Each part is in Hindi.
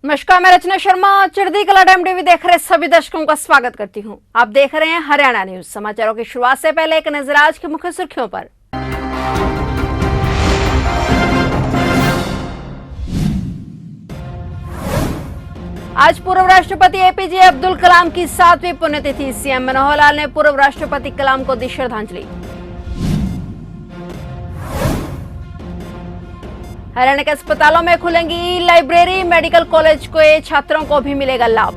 नमस्कार, मैं रचना शर्मा चढ़दी कला टाइम टीवी देख रहे सभी दर्शकों का स्वागत करती हूं। आप देख रहे हैं हरियाणा न्यूज। समाचारों की शुरुआत से पहले एक नजर आज की मुख्य सुर्खियों पर। आज पूर्व राष्ट्रपति एपीजे अब्दुल कलाम की 7वीं पुण्यतिथि। सीएम मनोहर लाल ने पूर्व राष्ट्रपति कलाम को दी श्रद्धांजलि। हरियाणा के अस्पतालों में खुलेंगी ई लाइब्रेरी। मेडिकल कॉलेज के छात्रों को भी मिलेगा लाभ।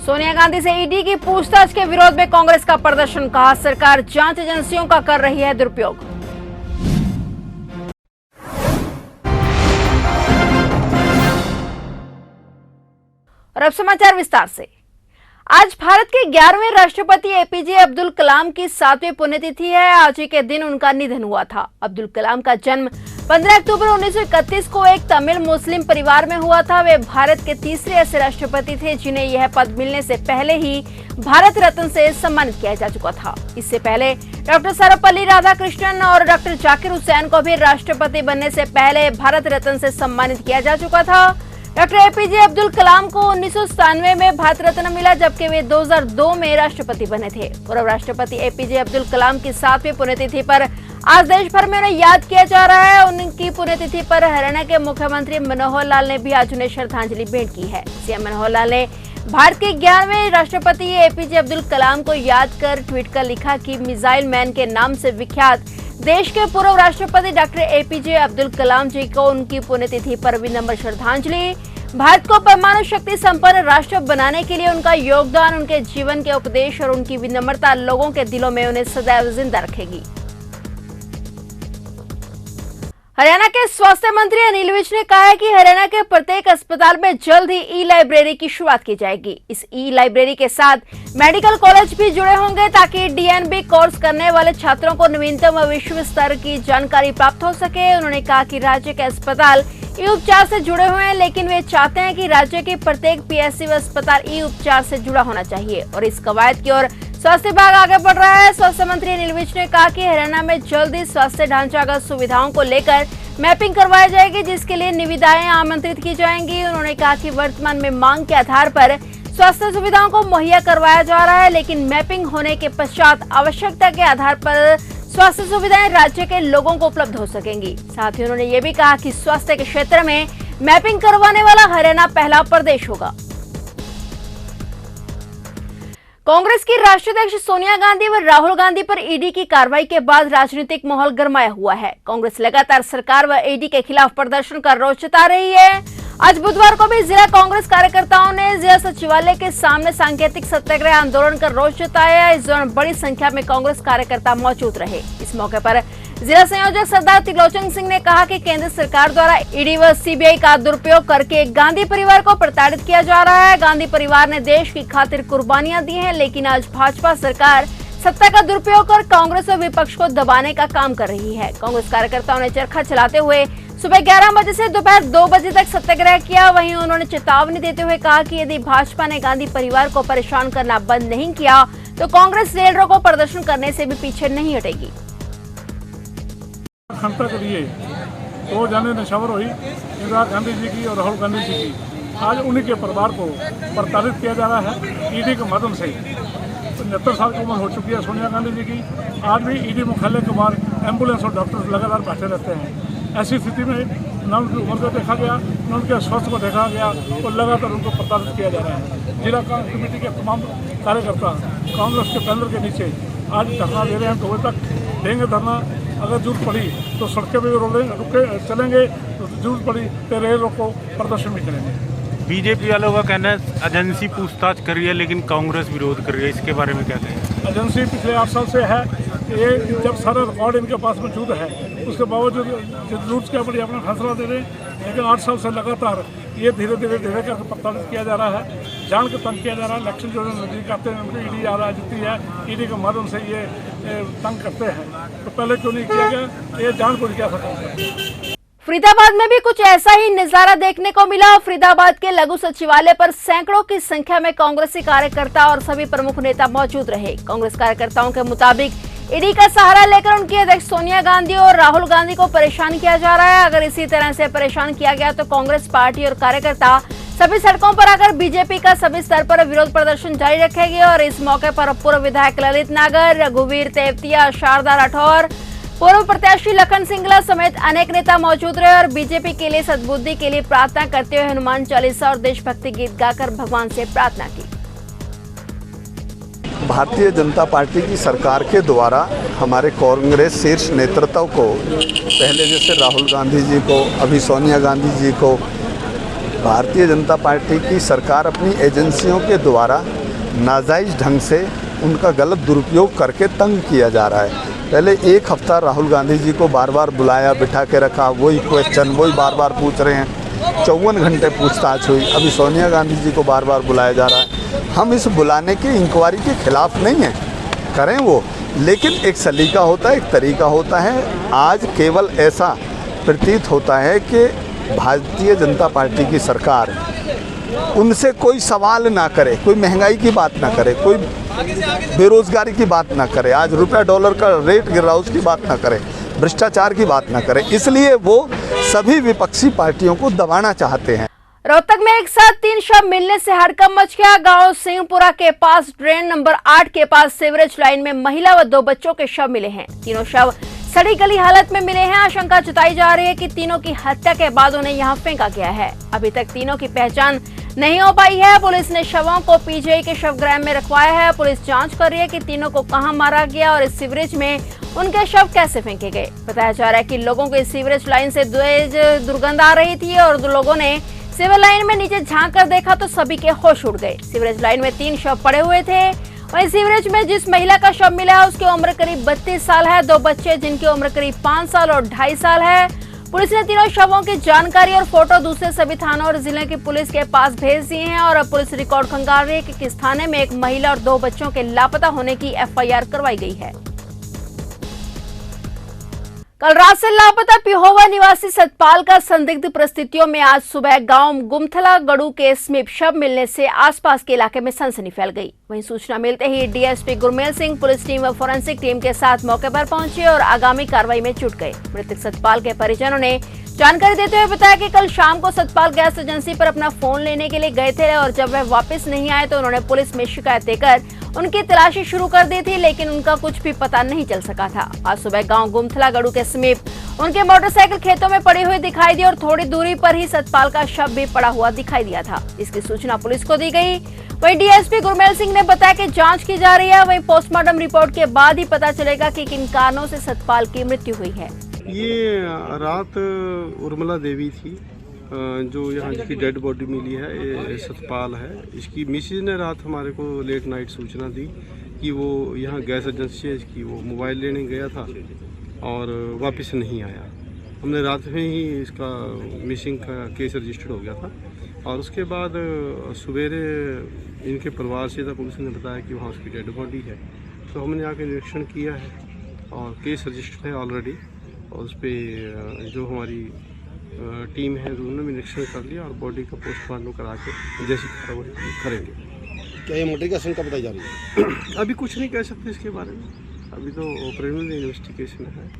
सोनिया गांधी से ईडी की पूछताछ के विरोध में कांग्रेस का प्रदर्शन। कहा, सरकार जांच एजेंसियों का कर रही है दुरुपयोग। और अब समाचार विस्तार से। आज भारत के 11वें राष्ट्रपति एपीजे अब्दुल कलाम की 7वीं पुण्यतिथि है। आज ही के दिन उनका निधन हुआ था। अब्दुल कलाम का जन्म 15 अक्टूबर 1931 को एक तमिल मुस्लिम परिवार में हुआ था। वे भारत के तीसरे ऐसे राष्ट्रपति थे जिन्हें यह पद मिलने से पहले ही भारत रत्न से सम्मानित किया जा चुका था। इससे पहले डॉक्टर सर्वपल्ली राधाकृष्णन और डॉक्टर जाकिर हुसैन को भी राष्ट्रपति बनने से पहले भारत रत्न से सम्मानित किया जा चुका था। डॉक्टर एपीजे अब्दुल कलाम को 1997 में भारत रत्न मिला, जबकि वे 2002 में राष्ट्रपति बने थे। पूर्व राष्ट्रपति एपीजे अब्दुल कलाम की 7वीं पुण्यतिथि पर आज देश भर में उन्हें याद किया जा रहा है। उनकी पुण्यतिथि पर हरियाणा के मुख्यमंत्री मनोहर लाल ने भी आज उन्हें श्रद्धांजलि भेंट की है। सीएम मनोहर लाल ने भारत के 11वें राष्ट्रपति एपीजे अब्दुल कलाम को याद कर ट्वीट कर लिखा कि मिसाइल मैन के नाम से विख्यात देश के पूर्व राष्ट्रपति डॉक्टर एपीजे अब्दुल कलाम जी को उनकी पुण्यतिथि पर विनम्र श्रद्धांजलि। भारत को परमाणु शक्ति संपन्न राष्ट्र बनाने के लिए उनका योगदान, उनके जीवन के उपदेश और उनकी विनम्रता लोगों के दिलों में उन्हें सदैव जिंदा रखेगी। हरियाणा के स्वास्थ्य मंत्री अनिल विज ने कहा है कि हरियाणा के प्रत्येक अस्पताल में जल्द ही ई लाइब्रेरी की शुरुआत की जाएगी। इस ई लाइब्रेरी के साथ मेडिकल कॉलेज भी जुड़े होंगे ताकि डीएनबी कोर्स करने वाले छात्रों को नवीनतम विश्व स्तर की जानकारी प्राप्त हो सके। उन्होंने कहा कि राज्य के अस्पताल ई उपचार से जुड़े हुए हैं, लेकिन वे चाहते हैं कि राज्य के प्रत्येक पीएससी व अस्पताल ई उपचार से जुड़ा होना चाहिए और इस कवायद की ओर स्वास्थ्य विभाग आगे बढ़ रहा है। स्वास्थ्य मंत्री अनिल विज ने कहा कि हरियाणा में जल्द ही स्वास्थ्य ढांचागत सुविधाओं को लेकर मैपिंग करवाई जाएगी, जिसके लिए निविदाएं आमंत्रित की जाएंगी। उन्होंने कहा कि वर्तमान में मांग के आधार पर स्वास्थ्य सुविधाओं को मुहैया करवाया जा रहा है, लेकिन मैपिंग होने के पश्चात आवश्यकता के आधार पर स्वास्थ्य सुविधाएं राज्य के लोगों को उपलब्ध हो सकेंगी। साथ ही उन्होंने ये भी कहा कि स्वास्थ्य के क्षेत्र में मैपिंग करवाने वाला हरियाणा पहला प्रदेश होगा। कांग्रेस की राष्ट्रीय अध्यक्ष सोनिया गांधी व राहुल गांधी पर ईडी की कार्रवाई के बाद राजनीतिक माहौल गरमाया हुआ है। कांग्रेस लगातार सरकार व ईडी के खिलाफ प्रदर्शन कर रोष जता रही है। आज बुधवार को भी जिला कांग्रेस कार्यकर्ताओं ने जिला सचिवालय के सामने सांकेतिक सत्याग्रह आंदोलन कर रोष जताया। इस दौरान बड़ी संख्या में कांग्रेस कार्यकर्ता मौजूद रहे। इस मौके पर जिला संयोजक सरदार त्रिलोचन सिंह ने कहा कि केंद्र सरकार द्वारा ईडी व सीबीआई का दुरुपयोग करके गांधी परिवार को प्रताड़ित किया जा रहा है। गांधी परिवार ने देश की खातिर कुर्बानियां दी हैं, लेकिन आज भाजपा सरकार सत्ता का दुरुपयोग कर कांग्रेस और विपक्ष को दबाने का काम कर रही है। कांग्रेस कार्यकर्ताओं ने चरखा चलाते हुए सुबह 11 बजे से दोपहर 2 बजे तक सत्याग्रह किया। वहीं उन्होंने चेतावनी देते हुए कहा कि यदि भाजपा ने गांधी परिवार को परेशान करना बंद नहीं किया तो कांग्रेस रेल रोको प्रदर्शन करने से भी पीछे नहीं हटेगी। क्षमता के लिए 2 जाने नशावर हुई, इंदिरा गांधी जी की और राहुल गांधी जी की। आज उन्हीं के परिवार को प्रताड़ित किया जा रहा है ईडी के माध्यम से। 75 साल की उम्र हो चुकी है सोनिया गांधी जी की। आज भी ईडी मुख्यालय के बाहर एम्बुलेंस और डॉक्टर लगातार बैठे रहते हैं। ऐसी स्थिति में न उनकी उम्र को देखा गया, न उनके स्वास्थ्य को देखा गया और लगातार उनको प्रताड़ित किया जा रहा है। जिला कांग्रेस कमेटी के तमाम कार्यकर्ता कांग्रेस के बैनर के नीचे आज धरना दे रहे हैं। तो तक देंगे धरना। अगर जरूरत पड़ी तो सड़कें भी रुके चलेंगे, तो जरूरत पड़ी तो रेल रोको प्रदर्शन भी करेंगे। बीजेपी वालों का कहना है एजेंसी पूछताछ कर रही है, लेकिन कांग्रेस विरोध कर रही है। इसके बारे में क्या कहें? एजेंसी पिछले 8 साल से है। ये जब सारा रिकॉर्ड इनके पास मौजूद है, उसके बावजूद जरूरत क्या पड़ी अपना फैसला दे रहे हैं। लेकिन 8 साल से लगातार ये धीरे धीरे करके प्रताड़ित किया जा रहा है, जान के तंग किया जा रहा है। इलेक्शन जो नजदीक आते हैं ईडी आ रहा जीती है, ईडी के माध्यम से ये तंग करते हैं। तो पहले क्यों नहीं किया गया? ये जान को क्या सकता। फरीदाबाद में भी कुछ ऐसा ही नजारा देखने को मिला। फरीदाबाद के लघु सचिवालय पर सैकड़ों की संख्या में कांग्रेसी कार्यकर्ता और सभी प्रमुख नेता मौजूद रहे। कांग्रेस कार्यकर्ताओं के मुताबिक ईडी का सहारा लेकर उनकी अध्यक्ष सोनिया गांधी और राहुल गांधी को परेशान किया जा रहा है। अगर इसी तरह से परेशान किया गया तो कांग्रेस पार्टी और कार्यकर्ता सभी सड़कों पर आकर बीजेपी का सभी स्तर पर विरोध प्रदर्शन जारी रखेगी। और इस मौके पर पूर्व विधायक ललित नागर, रघुवीर तेवतिया, शारदा राठौर, पूर्व प्रत्याशी लखन सिंगला समेत अनेक नेता मौजूद रहे और बीजेपी के लिए सद्बुद्धि के लिए प्रार्थना करते हुए हनुमान चालीसा और देशभक्ति गीत गाकर भगवान से प्रार्थना की। भारतीय जनता पार्टी की सरकार के द्वारा हमारे कांग्रेस शीर्ष नेतृत्व को, पहले जैसे राहुल गांधी जी को, अभी सोनिया गांधी जी को, भारतीय जनता पार्टी की सरकार अपनी एजेंसियों के द्वारा नाजायज़ ढंग से उनका गलत दुरुपयोग करके तंग किया जा रहा है। पहले एक हफ्ता राहुल गांधी जी को बार बार बुलाया, बिठा के रखा, वही क्वेश्चन वही बार बार पूछ रहे हैं, 54 घंटे पूछताछ हुई। अभी सोनिया गांधी जी को बार बार बुलाया जा रहा है। हम इस बुलाने की इंक्वायरी के खिलाफ नहीं हैं, करें वो, लेकिन एक सलीका होता है, एक तरीका होता है। आज केवल ऐसा प्रतीत होता है कि भारतीय जनता पार्टी की सरकार उनसे कोई सवाल ना करे, कोई महंगाई की बात ना करे, कोई बेरोजगारी की बात ना करे, आज रुपया डॉलर का रेट गिर रहा है उसकी बात ना करे, भ्रष्टाचार की बात ना करे, इसलिए वो सभी विपक्षी पार्टियों को दबाना चाहते हैं। रोहतक में एक साथ 3 शव मिलने से हड़कंप मच गया। गांव सिंहपुरा के पास ड्रेन नंबर 8 के पास सीवरेज लाइन में महिला व 2 बच्चों के शव मिले हैं। तीनों शव सड़ी गली हालत में मिले हैं। आशंका जताई जा रही है कि तीनों की हत्या के बाद उन्हें यहां फेंका गया है। अभी तक तीनों की पहचान नहीं हो पाई है। पुलिस ने शवों को पीजीआई के शवगृह में रखवाया है। पुलिस जांच कर रही है कि तीनों को कहां मारा गया और इस सीवरेज में उनके शव कैसे फेंके गए। बताया जा रहा है कि लोगों को इस सीवरेज लाइन से दुर्गंध आ रही थी और लोगों ने सीवरेज लाइन में नीचे झांक कर देखा तो सभी के होश उड़ गए। सीवरेज लाइन में 3 शव पड़े हुए थे। वहीं सीवरेज में जिस महिला का शव मिला है उसकी उम्र करीब 32 साल है। 2 बच्चे जिनकी उम्र करीब 5 साल और 2.5 साल है। पुलिस ने तीनों शवों की जानकारी और फोटो दूसरे सभी थानों और जिले की पुलिस के पास भेज दिए हैं और अब पुलिस रिकॉर्ड खंगाल रही है कि किस थाने में एक महिला और 2 बच्चों के लापता होने की FIR करवाई गई है। कल रात से लापता पिहोवा निवासी सतपाल का संदिग्ध परिस्थितियों में आज सुबह गांव गुमथला गड़ू के समीप शव मिलने से आसपास के इलाके में सनसनी फैल गई। वहीं सूचना मिलते ही DSP Gurmel Singh police team व फोरेंसिक टीम के साथ मौके पर पहुंचे और आगामी कार्रवाई में जुट गए। मृतक सतपाल के परिजनों ने जानकारी देते हुए बताया कि कल शाम को सतपाल गैस एजेंसी पर अपना फोन लेने के लिए गए थे और जब वह वापस नहीं आए तो उन्होंने पुलिस में शिकायत देकर उनकी तलाशी शुरू कर दी थी, लेकिन उनका कुछ भी पता नहीं चल सका था। आज सुबह गांव गुमथला गड़ू के समीप उनके मोटरसाइकिल खेतों में पड़ी हुई दिखाई दी और थोड़ी दूरी पर ही सतपाल का शव भी पड़ा हुआ दिखाई दिया था। इसकी सूचना पुलिस को दी गई। वहीं DSP गुरमेल सिंह ने बताया कि जांच की जा रही है। वहीं पोस्टमार्टम रिपोर्ट के बाद ही पता चलेगा कि किन कारणों से सतपाल की मृत्यु हुई है। ये रात उर्मिला देवी थी जो यहाँ जिसकी डेड बॉडी मिली है, ये सतपाल है। इसकी मिसेज ने रात हमारे को लेट नाइट सूचना दी कि वो यहाँ गैस एजेंसी है इसकी, वो मोबाइल लेने गया था और वापस नहीं आया। हमने रात में ही इसका मिसिंग का केस रजिस्टर्ड हो गया था और उसके बाद सवेरे इनके परिवार से पुलिस ने बताया कि वहाँ उसकी डेड बॉडी है। तो हमने आके निरीक्षण किया है और केस रजिस्टर्ड है ऑलरेडी और उस पर जो हमारी टीम है उन्होंने भी निरीक्षण कर लिया और बॉडी का पोस्टमार्टम करा के जैसी कार्रवाई करेंगे। क्या ये मोटी का कब बताई जा रही है? अभी कुछ नहीं कह सकते इसके बारे में, अभी तो प्रिलिमिनरी इन्वेस्टिगेशन है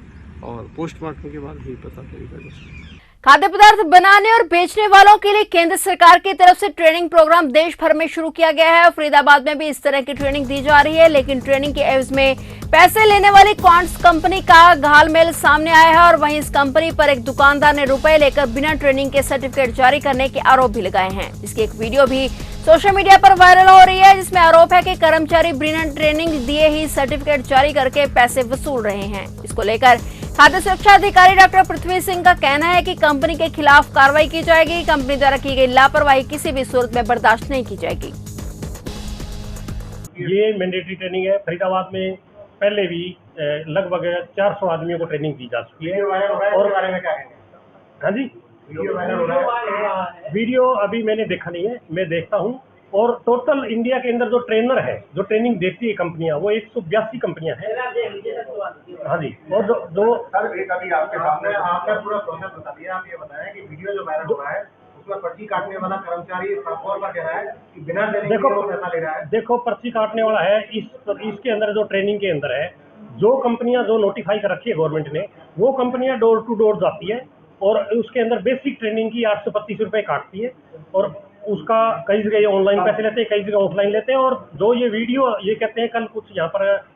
और पोस्टमार्टम के बाद ही पता चलेगा। खाद्य पदार्थ बनाने और बेचने वालों के लिए केंद्र सरकार की तरफ से ट्रेनिंग प्रोग्राम देश भर में शुरू किया गया है। फरीदाबाद में भी इस तरह की ट्रेनिंग दी जा रही है, लेकिन ट्रेनिंग के एवज में पैसे लेने वाली क्वांट्स कंपनी का घालमेल सामने आया है और वहीं इस कंपनी पर एक दुकानदार ने रुपए लेकर बिना ट्रेनिंग के सर्टिफिकेट जारी करने के आरोप भी लगाए हैं। इसकी एक वीडियो भी सोशल मीडिया पर वायरल हो रही है जिसमें आरोप है कि कर्मचारी बिना ट्रेनिंग दिए ही सर्टिफिकेट जारी करके पैसे वसूल रहे हैं। इसको लेकर खाद्य सुरक्षा अधिकारी डॉक्टर पृथ्वी सिंह का कहना है कि कंपनी के खिलाफ कार्रवाई की जाएगी। कंपनी द्वारा की गई लापरवाही किसी भी सूरत में बर्दाश्त नहीं की जाएगी। ये मैंडेटरी ट्रेनिंग है। फरीदाबाद में पहले भी लगभग 400 आदमियों को ट्रेनिंग दी जा चुकी है। और बारे में क्या है? हाँ जी, वीडियो अभी मैंने देखा नहीं है, मैं देखता हूँ। और टोटल इंडिया के अंदर जो ट्रेनर है, जो ट्रेनिंग देती है कंपनियां, वो 182 कंपनियां हैं। हाँ जी, और जो सर अभी आपके सामने आपने पूरा प्रोसेस बता दिया। आप ये बताएं कि वीडियो जो वायरल हुआ है उसमें पर्ची काटने वाला कर्मचारी और का कह रहा है कि बिना ट्रेनिंग के वो पैसा ले रहा है। देखो पर्ची काटने वाला है इसके अंदर जो ट्रेनिंग के अंदर है जो कंपनियां जो नोटिफाई कर रखी है गवर्नमेंट ने, वो कंपनियां डोर टू डोर जाती है और उसके अंदर बेसिक ट्रेनिंग की 825 रुपये काटती है और उसका कई जगह ऑनलाइन पैसे लेते हैं, कई जगह ऑफलाइन लेते हैं। और जो ये वीडियो ये कहते हैं कल कुछ यहाँ पर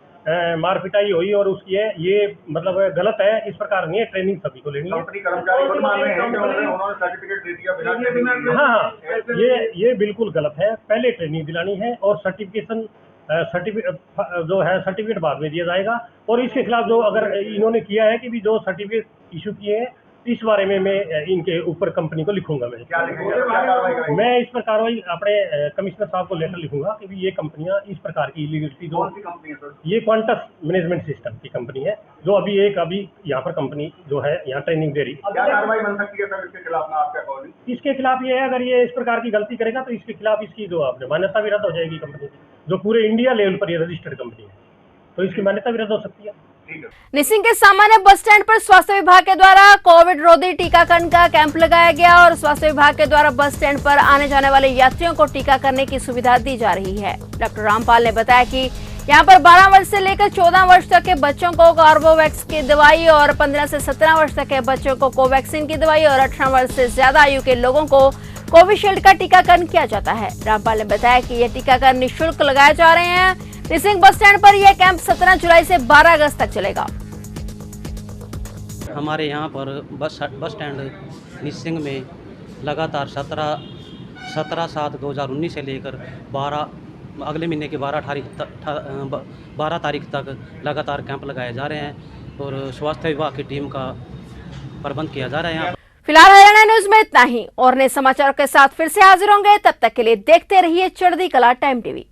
मार पिटाई हुई और उसकी है, ये मतलब गलत है, इस प्रकार नहीं है। ट्रेनिंग सभी को लेनी है। कंपनी कर्मचारी खुद मान रहे हैं कि उन्होंने सर्टिफिकेट दे दिया बिना ट्रेनिंग। हाँ, ये बिल्कुल गलत है। पहले ट्रेनिंग दिलानी है और सर्टिफिकेट जो है सर्टिफिकेट बाद में दिया जाएगा। और इसके खिलाफ जो अगर इन्होंने किया है कि भी जो सर्टिफिकेट इशू किए हैं, इस बारे में मैं इनके ऊपर कंपनी को लिखूंगा। मैं इस पर कार्रवाई अपने कमिश्नर साहब को लेटर लिखूंगा कि भी ये कंपनियां इस प्रकार की इलीगलिटी जो ये क्वांटस मैनेजमेंट सिस्टम की कंपनी है जो अभी यहाँ पर कंपनी जो है यहाँ ट्रेनिंग दे रही है। क्या कार्रवाई बन सकती है सर इसके खिलाफ? आपका कॉल इसके खिलाफ ये है, अगर ये इस प्रकार की गलती करेगा तो इसके खिलाफ इसकी जो आपने मान्यता भी रद्द हो जाएगी। कंपनी जो पूरे इंडिया लेवल पर ये रजिस्टर्ड कंपनी है तो इसकी मान्यता भी रद्द हो सकती है। निसिंग के सामान्य बस स्टैंड पर स्वास्थ्य विभाग के द्वारा कोविड रोधी टीकाकरण का कैंप लगाया गया और स्वास्थ्य विभाग के द्वारा बस स्टैंड पर आने जाने वाले यात्रियों को टीका करने की सुविधा दी जा रही है। डॉक्टर रामपाल ने बताया कि यहां पर 12 वर्ष से लेकर 14 वर्ष तक के बच्चों को कार्बोवैक्स की दवाई और 15 से 17 वर्ष तक के बच्चों को कोवैक्सीन की दवाई और 18 वर्ष से ज्यादा आयु के लोगों को कोविशील्ड का टीकाकरण किया जाता है। रामपाल ने बताया कि ये टीकाकरण निःशुल्क लगाए जा रहे हैं। निसिंग बस स्टैंड पर यह कैंप 17 जुलाई से 12 अगस्त तक चलेगा। हमारे यहाँ पर बस स्टैंड निसिंग में लगातार 17/7/2019 से लेकर 12 अगले महीने के 12 तारीख तक लगातार कैंप लगाए जा रहे हैं और स्वास्थ्य विभाग की टीम का प्रबंध किया जा रहा है यहाँ। फिलहाल हरियाणा न्यूज में इतना ही और नए समाचारों के साथ फिर से हाजिर होंगे। तब तक के लिए देखते रहिए चढ़ती कला टाइम टीवी।